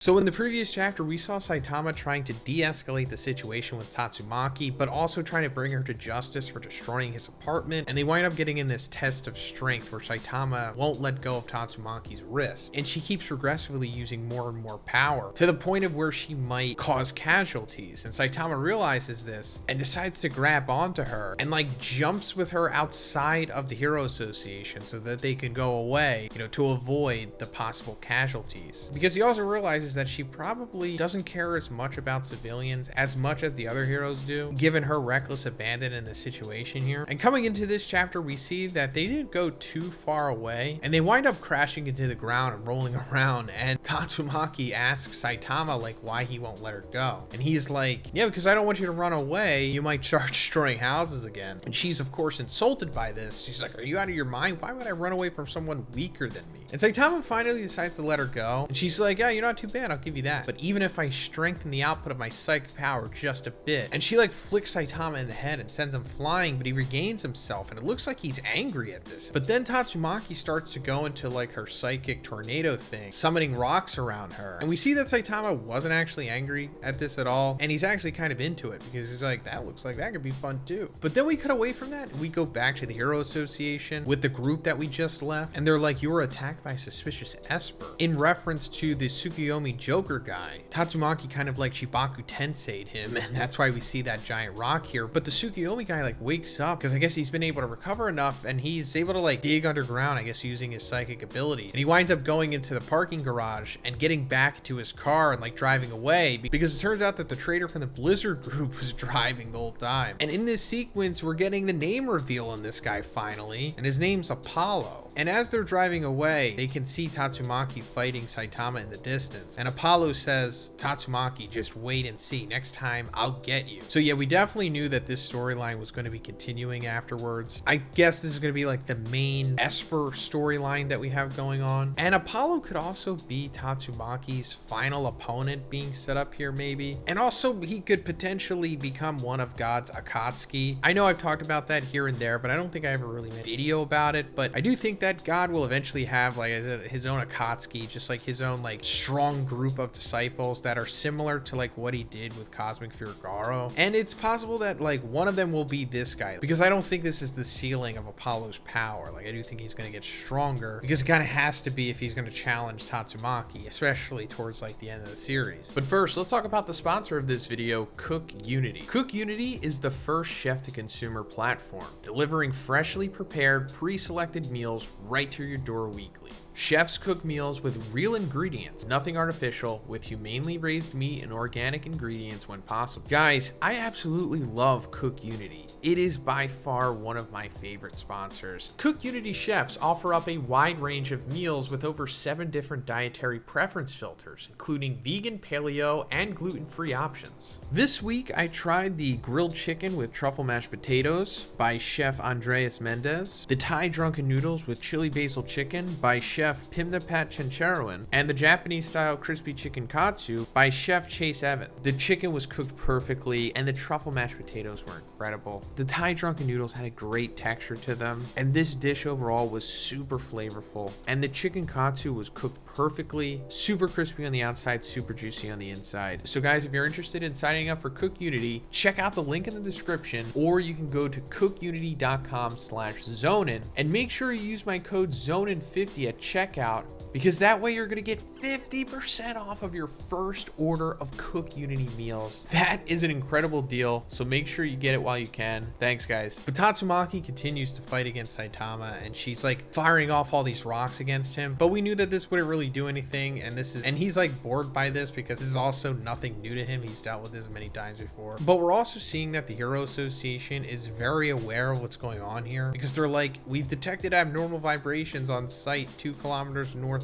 So in the previous chapter, we saw Saitama trying to de-escalate the situation with Tatsumaki, but also trying to bring her to justice for destroying his apartment, and they wind up getting in this test of strength where Saitama won't let go of Tatsumaki's wrist, and she keeps progressively using more and more power, to the point of where she might cause casualties, and Saitama realizes this, and decides to grab onto her, and like jumps with her outside of the Hero Association so that they can go away, to avoid the possible casualties. Because he also realizes that she probably doesn't care as much about civilians as much as the other heroes do, given her reckless abandon in the situation here. And coming into this chapter, we see that they didn't go too far away, and they wind up crashing into the ground and rolling around, and Tatsumaki asks Saitama like why he won't let her go. And he's like, yeah, because I don't want you to run away. You might start destroying houses again. And she's of course insulted by this. She's like, are you out of your mind? Why would I run away from someone weaker than me? And Saitama finally decides to let her go. And she's like, yeah, you're not too bad. I'll give you that. But even if I strengthen the output of my psychic power just a bit, and she like flicks Saitama in the head and sends him flying, but he regains himself and it looks like he's angry at this. But then Tatsumaki starts to go into like her psychic tornado thing, summoning rocks around her. And we see that Saitama wasn't actually angry at this at all. And he's actually kind of into it because he's like, that looks like that could be fun too. But then we cut away from that and we go back to the Hero Association with the group that we just left. And they're like, you were attacked by suspicious Esper, in reference to the Tsukuyomi Joker guy. Tatsumaki kind of like Shibaku Tensei'd him, and that's why we see that giant rock here. But the Tsukuyomi guy like wakes up because I guess he's been able to recover enough and he's able to like dig underground, I guess using his psychic ability. And he winds up going into the parking garage and getting back to his car and like driving away because it turns out that the trader from the Blizzard group was driving the whole time. And in this sequence, we're getting the name reveal on this guy finally, and his name's Apollo. And as they're driving away, they can see Tatsumaki fighting Saitama in the distance. And Apollo says, Tatsumaki, just wait and see. Next time, I'll get you. So yeah, we definitely knew that this storyline was going to be continuing afterwards. I guess this is going to be like the main Esper storyline that we have going on. And Apollo could also be Tatsumaki's final opponent being set up here maybe. And also he could potentially become one of God's Akatsuki. I know I've talked about that here and there, but I don't think I ever really made a video about it. But I do think that God will eventually have like his own Akatsuki, just like his own like strong group of disciples that are similar to like what he did with Cosmic Furigaro. And it's possible that like one of them will be this guy, because I don't think this is the ceiling of Apollo's power. Like I do think he's going to get stronger, because it kind of has to be if he's going to challenge Tatsumaki, especially towards like the end of the series. But first, let's talk about the sponsor of this video, Cook Unity. Cook Unity is the first chef to consumer platform, delivering freshly prepared, pre-selected meals right to your door weekly. Chefs cook meals with real ingredients, nothing artificial, with humanely raised meat and organic ingredients when possible. Guys, I absolutely love Cook Unity. It is by far one of my favorite sponsors. Cook Unity chefs offer up a wide range of meals with over 7 different dietary preference filters, including vegan, paleo, and gluten-free options. This week, I tried the grilled chicken with truffle mashed potatoes by Chef Andreas Mendez, the Thai drunken noodles with chili basil chicken by Chef Pimnapat Chencharoen, and the Japanese-style crispy chicken katsu by Chef Chase Evans. The chicken was cooked perfectly, and the truffle mashed potatoes were incredible. The Thai drunken noodles had a great texture to them, and this dish overall was super flavorful, and the chicken katsu was cooked perfectly, super crispy on the outside, super juicy on the inside. So guys, if you're interested in signing up for Cook Unity, check out the link in the description, or you can go to cookunity.com/Zhoniin and make sure you use my code ZHONIN50 at checkout, because that way you're going to get 50% off of your first order of Cook Unity meals. That is an incredible deal, so make sure you get it while you can. Thanks, guys. But Tatsumaki continues to fight against Saitama, and she's like firing off all these rocks against him, but we knew that this wouldn't really do anything, and he's like bored by this because this is also nothing new to him. He's dealt with this many times before. But we're also seeing that the Hero Association is very aware of what's going on here, because they're like, we've detected abnormal vibrations on site 2 kilometers northwest,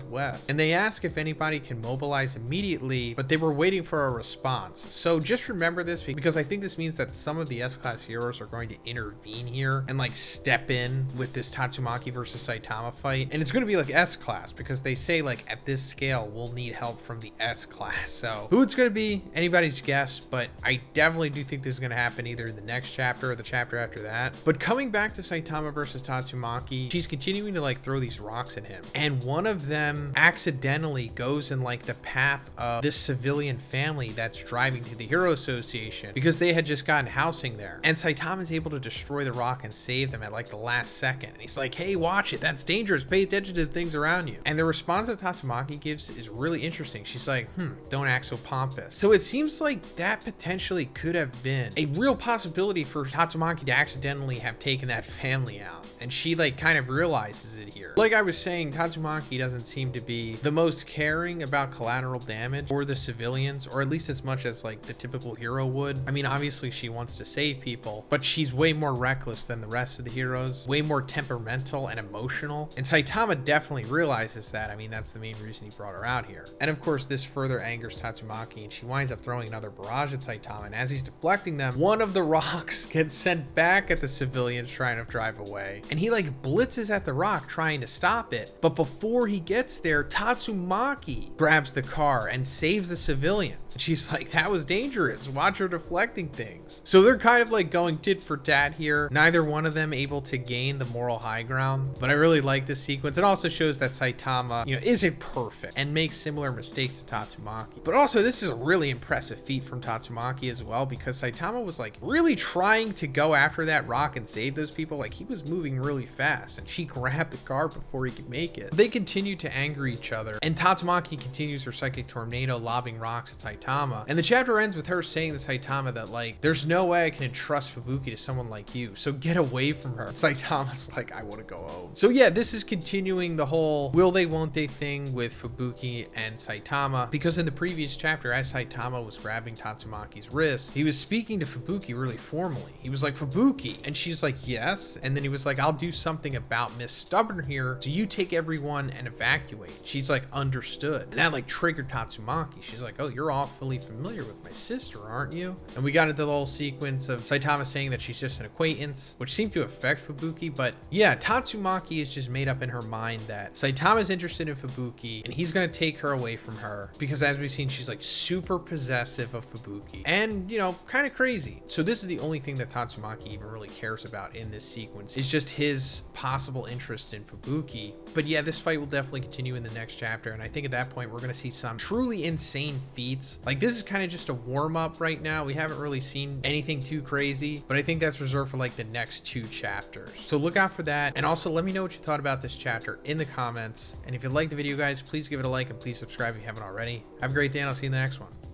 and they ask if anybody can mobilize immediately, but they were waiting for a response. So just remember this, because I think this means that some of the S-Class heroes are going to intervene here and like step in with this Tatsumaki versus Saitama fight, and it's going to be like S-Class, because they say like at this scale we'll need help from the S-Class. So who it's going to be, anybody's guess, but I definitely do think this is going to happen either in the next chapter or the chapter after that. But coming back to Saitama versus Tatsumaki, she's continuing to like throw these rocks at him, and one of them them accidentally goes in like the path of this civilian family that's driving to the Hero Association because they had just gotten housing there. And Saitama is able to destroy the rock and save them at like the last second. And he's like, hey, watch it. That's dangerous. Pay attention to the things around you. And the response that Tatsumaki gives is really interesting. She's like, don't act so pompous. So it seems like that potentially could have been a real possibility for Tatsumaki to accidentally have taken that family out. And she like kind of realizes it here. Like I was saying, Tatsumaki doesn't seem to be the most caring about collateral damage or the civilians, or at least as much as like the typical hero would. I mean, obviously she wants to save people, but she's way more reckless than the rest of the heroes, way more temperamental and emotional. And Saitama definitely realizes that. I mean, that's the main reason he brought her out here. And of course, this further angers Tatsumaki, and she winds up throwing another barrage at Saitama. And as he's deflecting them, one of the rocks gets sent back at the civilians trying to drive away. And he like blitzes at the rock trying to stop it. But before he gets there, Tatsumaki grabs the car and saves the civilians. And she's like, that was dangerous. Watch her deflecting things. So they're kind of like going tit for tat here. Neither one of them able to gain the moral high ground. But I really like this sequence. It also shows that Saitama, isn't perfect and makes similar mistakes to Tatsumaki. But also this is a really impressive feat from Tatsumaki as well, because Saitama was like really trying to go after that rock and save those people. Like he was moving really fast and she grabbed the car before he could make it. They continue to anger each other, and Tatsumaki continues her psychic tornado, lobbing rocks at Saitama. And the chapter ends with her saying to Saitama that like, there's no way I can entrust Fubuki to someone like you, so get away from her. Saitama's like, I want to go home. So yeah, this is continuing the whole will they won't they thing with Fubuki and Saitama, because in the previous chapter, as Saitama was grabbing Tatsumaki's wrist, he was speaking to Fubuki really formally. He was like, Fubuki, and she's like, yes. And then he was like, I'll do something about Miss Stubborn here, so you take everyone and evacuate. She's like, understood. And that like triggered Tatsumaki. She's like, oh, you're awfully familiar with my sister, aren't you? And we got into the whole sequence of Saitama saying that she's just an acquaintance, which seemed to affect Fubuki. But yeah, Tatsumaki is just made up in her mind that Saitama's interested in Fubuki and he's gonna take her away from her, because as we've seen, she's like super possessive of Fubuki and kind of crazy. So this is the only thing that Tatsumaki even really cares about in this sequence, is just his possible interest in Fubuki. But yeah, this fight will definitely continue in the next chapter, and I think at that point we're gonna see some truly insane feats. Like this is kind of just a warm-up right now. We haven't really seen anything too crazy, but I think that's reserved for like the next 2 chapters. So look out for that, and also let me know what you thought about this chapter in the comments. And if you liked the video, guys, please give it a like and please subscribe if you haven't already. Have a great day, and I'll see you in the next one.